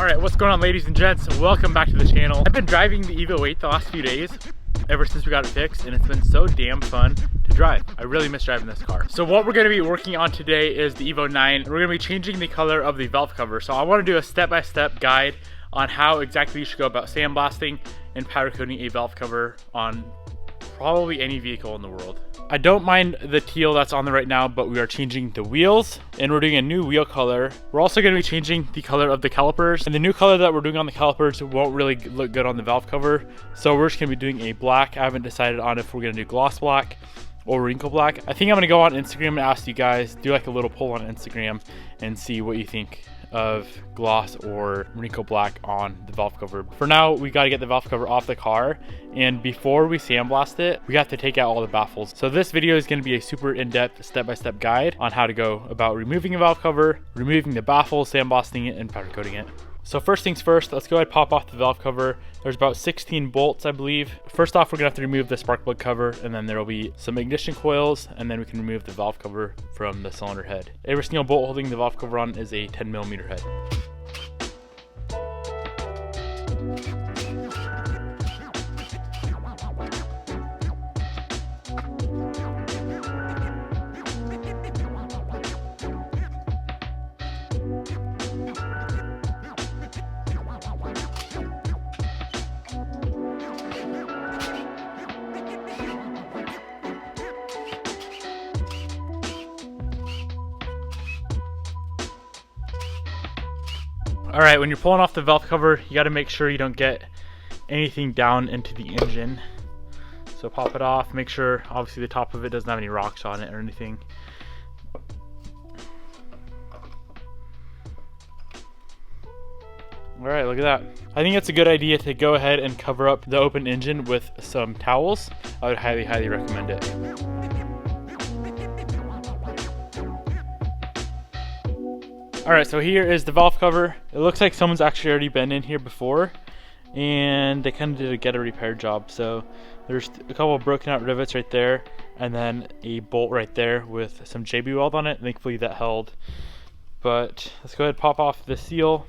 Alright, what's going on, ladies and gents? Welcome back to the channel. I've been driving the Evo 8 the last few days, ever since we got it fixed, and it's been so damn fun to drive. I really miss driving this car. So what we're going to be working on today is the Evo 9. We're going to be changing the color of the valve cover. So I want to do a step-by-step guide on how exactly you should go about sandblasting and powder coating a valve cover on probably any vehicle in the world. I don't mind the teal that's on there right now, but we are changing the wheels and we're doing a new wheel color. We're also going to be changing the color of the calipers, and the new color that we're doing on the calipers won't really look good on the valve cover. So we're just going to be doing a black. I haven't decided on if we're going to do gloss black or wrinkle black. I think I'm going to go on Instagram and ask you guys, do like a little poll on Instagram and see what you think of gloss or wrinkle black on the valve cover. For now, we got to get the valve cover off the car, and before we sandblast it, we have to take out all the baffles. So this video is going to be a super in-depth step-by-step guide on how to go about removing a valve cover, removing the baffles, sandblasting it, and powder coating it. So first things first, let's go ahead and pop off the valve cover. There's about 16 bolts, I believe. First off, we're gonna have to remove the spark plug cover, and then there will be some ignition coils, and then we can remove the valve cover from the cylinder head. Every single bolt holding the valve cover on is a 10mm head. All right, when you're pulling off the valve cover, you got to make sure you don't get anything down into the engine. So pop it off, make sure obviously the top of it doesn't have any rocks on it or anything. All right, look at that. I think it's a good idea to go ahead and cover up the open engine with some towels. I would highly, highly recommend it. All right, so here is the valve cover. It looks like someone's actually already been in here before, and they kind of did a get a repair job. So there's a couple of broken out rivets right there, and then a bolt right there with some JB weld on it. Thankfully that held. But let's go ahead and pop off the seal.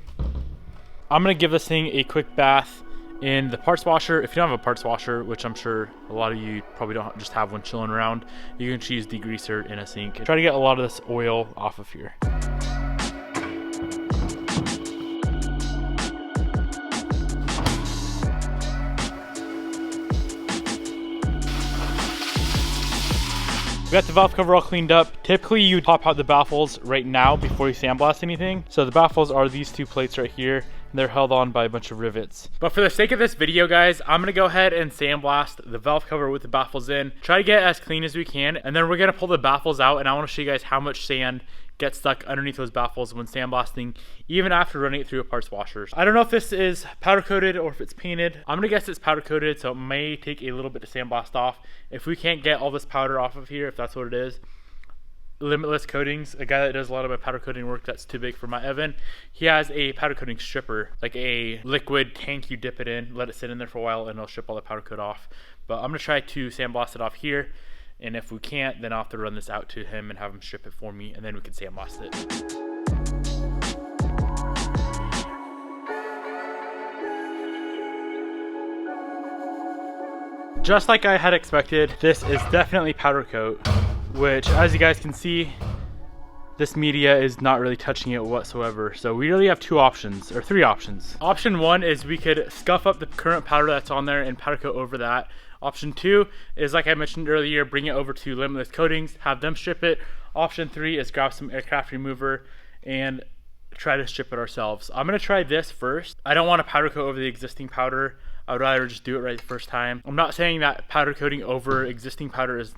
I'm gonna give this thing a quick bath in the parts washer. If you don't have a parts washer, which I'm sure a lot of you probably don't just have one chilling around, you can just use degreaser in a sink and try to get a lot of this oil off of here. We got the valve cover all cleaned up. Typically you pop out the baffles right now before you sandblast anything. So the baffles are these two plates right here. They're held on by a bunch of rivets. But for the sake of this video, guys, I'm gonna go ahead and sandblast the valve cover with the baffles in. Try to get as clean as we can, and then we're gonna pull the baffles out, and I wanna show you guys how much sand gets stuck underneath those baffles when sandblasting, even after running it through a parts washer. I don't know if this is powder coated or if it's painted. I'm gonna guess it's powder coated, so it may take a little bit to sandblast off. If we can't get all this powder off of here, if that's what it is, Limitless Coatings, a guy that does a lot of my powder coating work that's too big for my Evan, he has a powder coating stripper, like a liquid tank you dip it in, let it sit in there for a while, and it'll strip all the powder coat off. But I'm gonna try to sandblast it off here, and if we can't, then I'll have to run this out to him and have him strip it for me, and then we can sandblast it. Just like I had expected, this is definitely powder coat, which, as you guys can see, this media is not really touching it whatsoever. So we really have two options, or three options. Option one is we could scuff up the current powder that's on there and powder coat over that. Option two is, like I mentioned earlier, bring it over to Limitless Coatings, have them strip it. Option three is grab some aircraft remover and try to strip it ourselves. I'm gonna try this first. I don't want to powder coat over the existing powder. I would rather just do it right the first time. I'm not saying that powder coating over existing powder is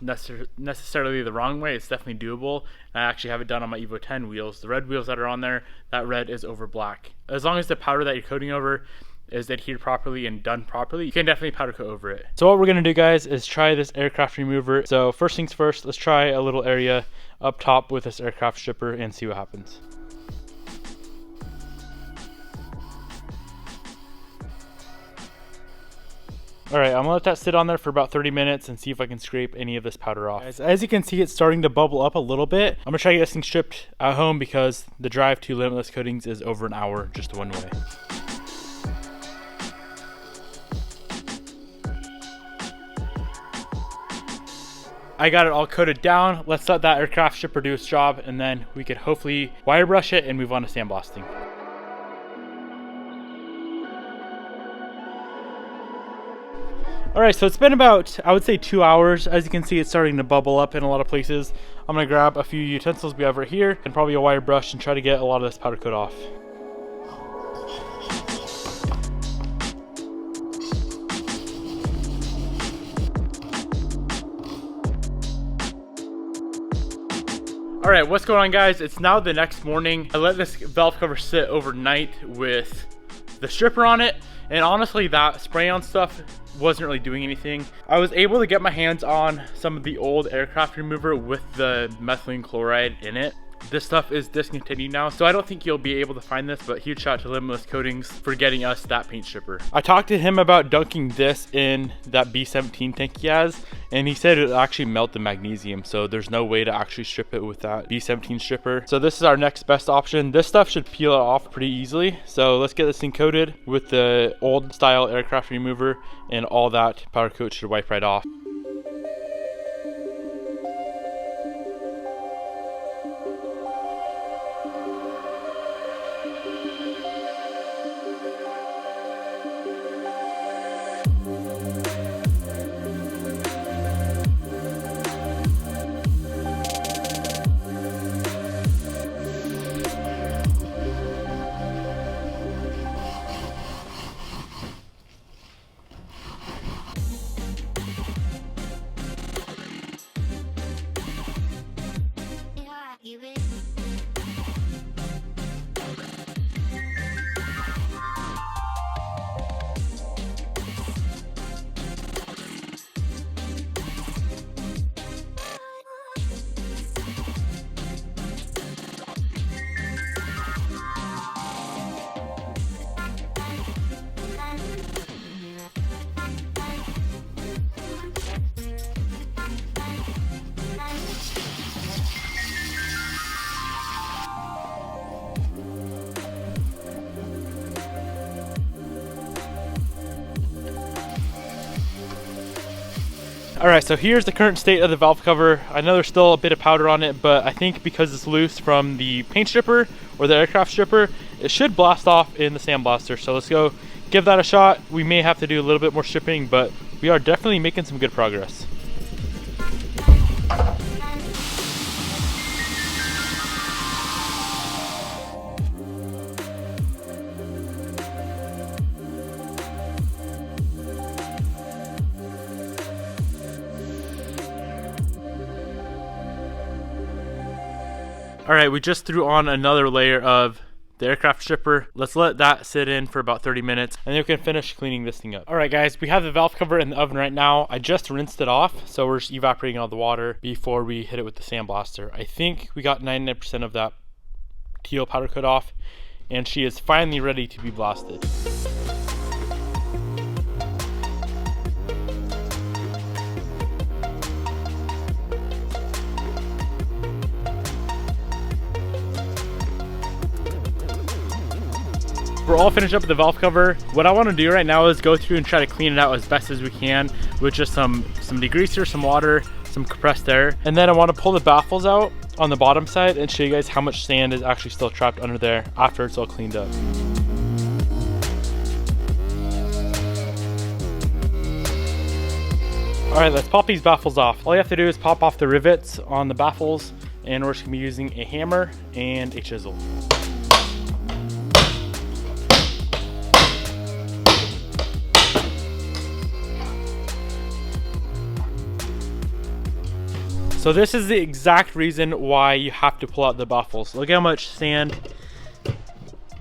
necessarily the wrong way. It's definitely doable. I actually have it done on my Evo 10 wheels. The red wheels that are on there, that red is over black. As long as the powder that you're coating over is adhered properly and done properly, you can definitely powder coat over it. So what we're gonna do, guys, is try this aircraft remover. So first things first, let's try a little area up top with this aircraft stripper and see what happens. All right, I'm gonna let that sit on there for about 30 minutes and see if I can scrape any of this powder off. As you can see, it's starting to bubble up a little bit. I'm gonna try to get this thing stripped at home because the drive to Limitless Coatings is over an hour just one way. I got it all coated down. Let's let that aircraft stripper do its job, and then we could hopefully wire brush it and move on to sandblasting. All right, so it's been about, I would say 2 hours. As you can see, it's starting to bubble up in a lot of places. I'm gonna grab a few utensils we have right here and probably a wire brush and try to get a lot of this powder coat off. All right, what's going on, guys? It's now the next morning. I let this valve cover sit overnight with the stripper on it, and honestly, that spray-on stuff wasn't really doing anything. I was able to get my hands on some of the old aircraft remover with the methylene chloride in it. This stuff is discontinued now, so I don't think you'll be able to find this, but huge shout out to Limitless Coatings for getting us that paint stripper. I talked to him about dunking this in that B17 tank he has, and he said it would actually melt the magnesium, so there's no way to actually strip it with that B17 stripper. So this is our next best option. This stuff should peel it off pretty easily, so let's get this thing coated with the old style aircraft remover, and all that powder coat should wipe right off. All right, so here's the current state of the valve cover. I know there's still a bit of powder on it, but I think because it's loose from the paint stripper or the aircraft stripper, it should blast off in the sandblaster. So let's go give that a shot. We may have to do a little bit more stripping, but we are definitely making some good progress. All right, we just threw on another layer of the aircraft stripper. Let's let that sit in for about 30 minutes and then we can finish cleaning this thing up. All right, guys, we have the valve cover in the oven right now. I just rinsed it off, so we're just evaporating all the water before we hit it with the sandblaster. I think we got 99% of that teal powder coat off, and she is finally ready to be blasted. We're all finished up with the valve cover. What I want to do right now is go through and try to clean it out as best as we can with just some degreaser, some water, some compressed air. And then I want to pull the baffles out on the bottom side and show you guys how much sand is actually still trapped under there after it's all cleaned up. All right, let's pop these baffles off. All you have to do is pop off the rivets on the baffles, and we're just gonna be using a hammer and a chisel. So this is the exact reason why you have to pull out the baffles. Look how much sand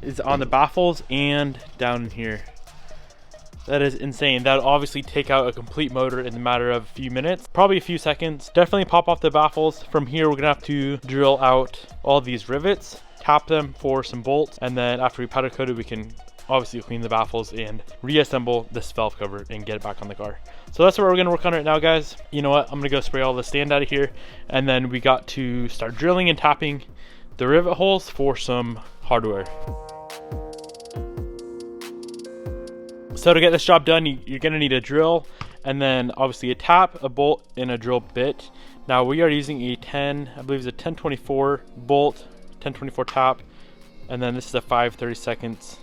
is on the baffles and down in here. That is insane. That would obviously take out a complete motor in a matter of a few minutes, probably a few seconds. Definitely pop off the baffles. From here, we're gonna have to drill out all these rivets, tap them for some bolts, and then after we powder coat it, we can obviously clean the baffles and reassemble this valve cover and get it back on the car. So that's what we're gonna work on right now, guys. You know what, I'm gonna go spray all the sand out of here, and then we got to start drilling and tapping the rivet holes for some hardware. So to get this job done, you're gonna need a drill, and then obviously a tap, a bolt, and a drill bit. Now we are using a 10, I believe it's a 1024 bolt, 1024 tap, and then this is a 5/32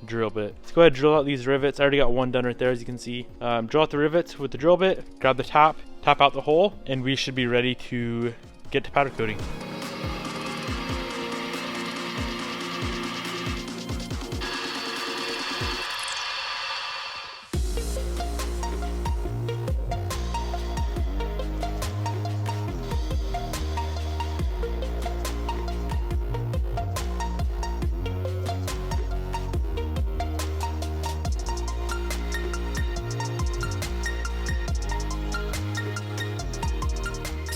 drill bit. Let's go ahead and drill out these rivets. I already got one done right there, as you can see. Drill out the rivets with the drill bit, grab the tap, tap out the hole, and we should be ready to get to powder coating.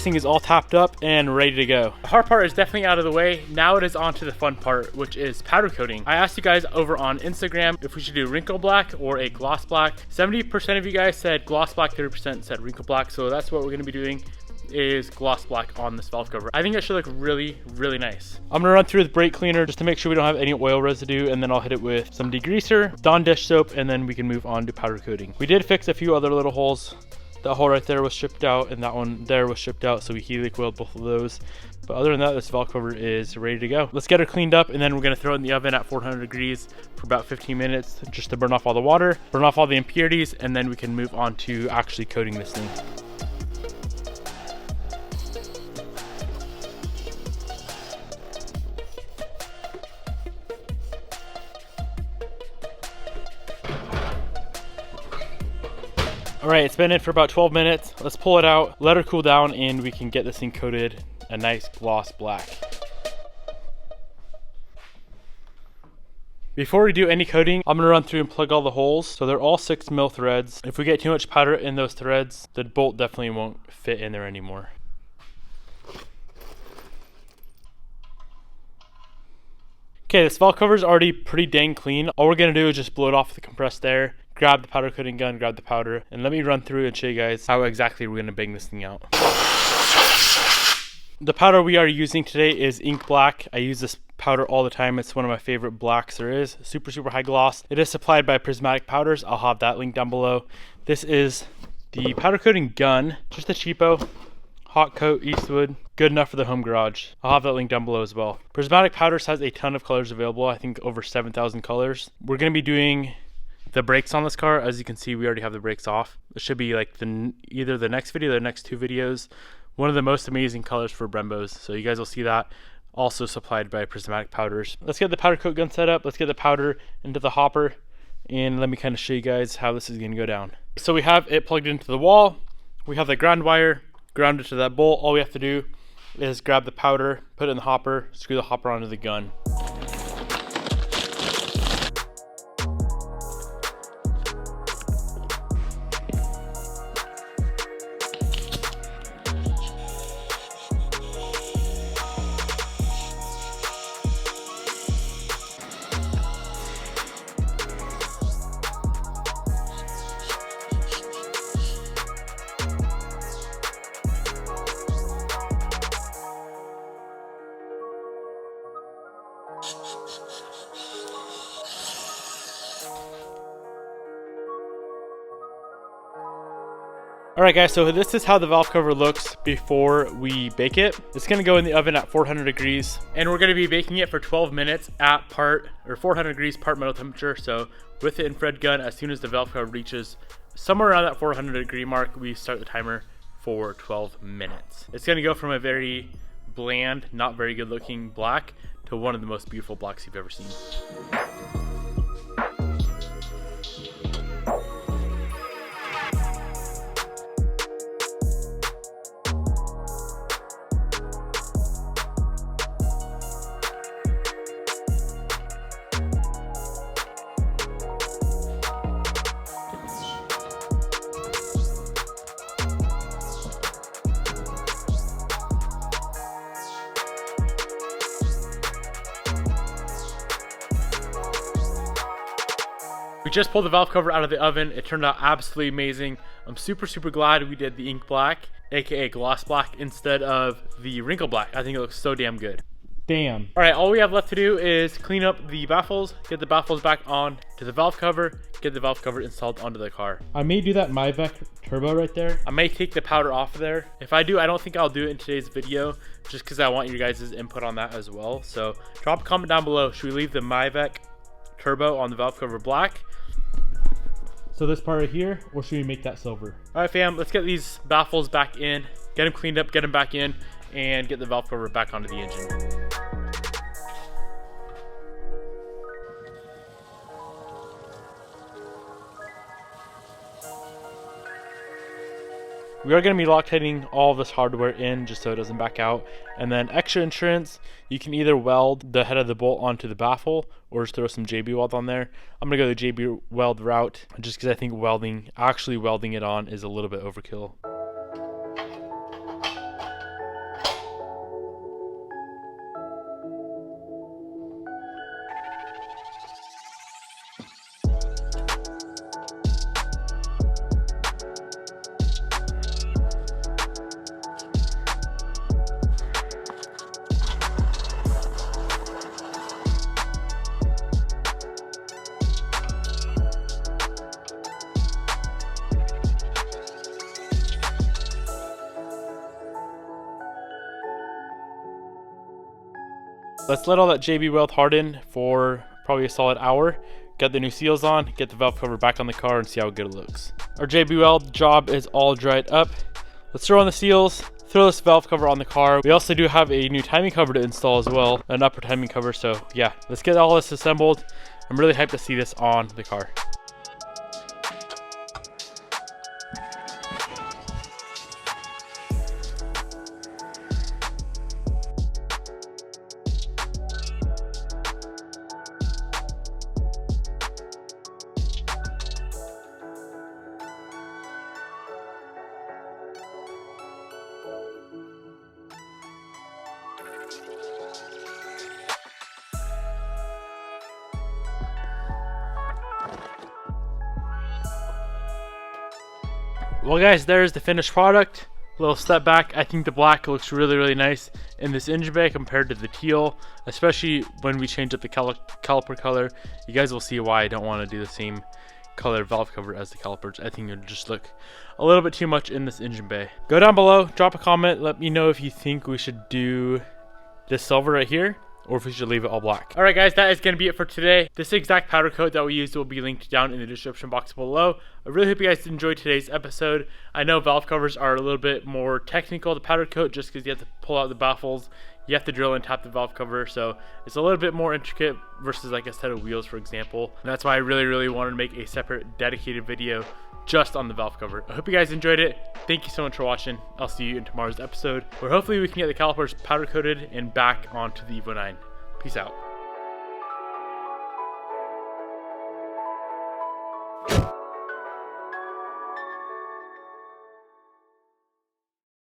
Thing is all tapped up and ready to go. The hard part is definitely out of the way. Now it is on to the fun part, which is powder coating. I asked you guys over on Instagram if we should do wrinkle black or a gloss black. 70% of you guys said gloss black, 30% said wrinkle black. So that's what we're gonna be doing, is gloss black on this valve cover. I think it should look really, really nice. I'm gonna run through with brake cleaner just to make sure we don't have any oil residue, and then I'll hit it with some degreaser, Dawn dish soap, and then we can move on to powder coating. We did fix a few other little holes. That hole right there was shipped out, and that one there was shipped out, so we helicoiled coiled both of those. But other than that, this valve cover is ready to go. Let's get her cleaned up, and then we're gonna throw it in the oven at 400 degrees for about 15 minutes just to burn off all the water, burn off all the impurities, and then we can move on to actually coating this thing. All right, it's been in for about 12 minutes. Let's pull it out, let her cool down, and we can get this thing coated a nice gloss black. Before we do any coating, I'm gonna run through and plug all the holes. So they're all 6mm threads. If we get too much powder in those threads, the bolt definitely won't fit in there anymore. Okay, this valve cover is already pretty dang clean. All we're gonna do is just blow it off with the compressed air, grab the powder coating gun, grab the powder, and let me run through and show you guys how exactly we're gonna bang this thing out. The powder we are using today is ink black. I use this powder all the time. It's one of my favorite blacks there is. Super, super high gloss. It is supplied by Prismatic Powders. I'll have that link down below. This is the powder coating gun, just a cheapo. Hot coat, Eastwood, good enough for the home garage. I'll have that link down below as well. Prismatic Powders has a ton of colors available. I think over 7,000 colors. We're gonna be doing the brakes on this car. As you can see, we already have the brakes off. It should be like either the next video or the next two videos. One of the most amazing colors for Brembos. So you guys will see that. Also supplied by Prismatic Powders. Let's get the powder coat gun set up. Let's get the powder into the hopper, and let me kind of show you guys how this is gonna go down. So we have it plugged into the wall. We have the ground wire grounded to that bolt. All we have to do is grab the powder, put it in the hopper, screw the hopper onto the gun. Alright guys, so this is how the valve cover looks before we bake it. It's going to go in the oven at 400 degrees, and we're going to be baking it for 12 minutes at 400 degrees part metal temperature. So with the infrared gun, as soon as the valve cover reaches somewhere around that 400 degree mark, we start the timer for 12 minutes. It's going to go from a very bland, not very good looking black to one of the most beautiful blacks you've ever seen. We just pulled the valve cover out of the oven. It turned out absolutely amazing. I'm super glad we did the ink black, aka gloss black, instead of the wrinkle black. I think it looks so damn good. Damn. All right, all we have left to do is clean up the baffles, get the baffles back on to the valve cover, get the valve cover installed onto the car. I may do that Myvec turbo right there. I may take the powder off of there. If I do, I don't think I'll do it in today's video, just because I want you guys' input on that as well. So drop a comment down below. Should we leave the Myvec turbo on the valve cover black? So this part right here, or should we make that silver? All right, fam, let's get these baffles back in, get them cleaned up, get them back in, and get the valve cover back onto the engine. We are going to be Loctiting all of this hardware in just so it doesn't back out. And then extra insurance, you can either weld the head of the bolt onto the baffle or just throw some JB weld on there. I'm going to go the JB weld route just because I think actually welding it on is a little bit overkill. Let's let all that JB weld harden for probably a solid hour. Get the new seals on, get the valve cover back on the car, and see how good it looks. Our JB weld job is all dried up. Let's throw on the seals, throw this valve cover on the car. We also do have a new timing cover to install as well, an upper timing cover. So yeah, let's get all this assembled. I'm really hyped to see this on the car. Well guys, there's the finished product. A little step back. I think the black looks really nice in this engine bay compared to the teal, especially when we change up the caliper color. You guys will see why I don't want to do the same color valve cover as the calipers. I think it would just look a little bit too much in this engine bay. Go down below, drop a comment, let me know if you think we should do this silver right here, or if we should leave it all black. All right guys, that is going to be it for today. This exact powder coat that we used will be linked down in the description box below. I really hope you guys enjoyed today's episode. I know valve covers are a little bit more technical to powder coat just because you have to pull out the baffles, you have to drill and tap the valve cover, so it's a little bit more intricate versus like a set of wheels, for example. And that's why I really wanted to make a separate dedicated video just on the valve cover. I hope you guys enjoyed it. Thank you so much for watching. I'll see you in tomorrow's episode, where hopefully we can get the calipers powder coated and back onto the Evo 9. Peace out.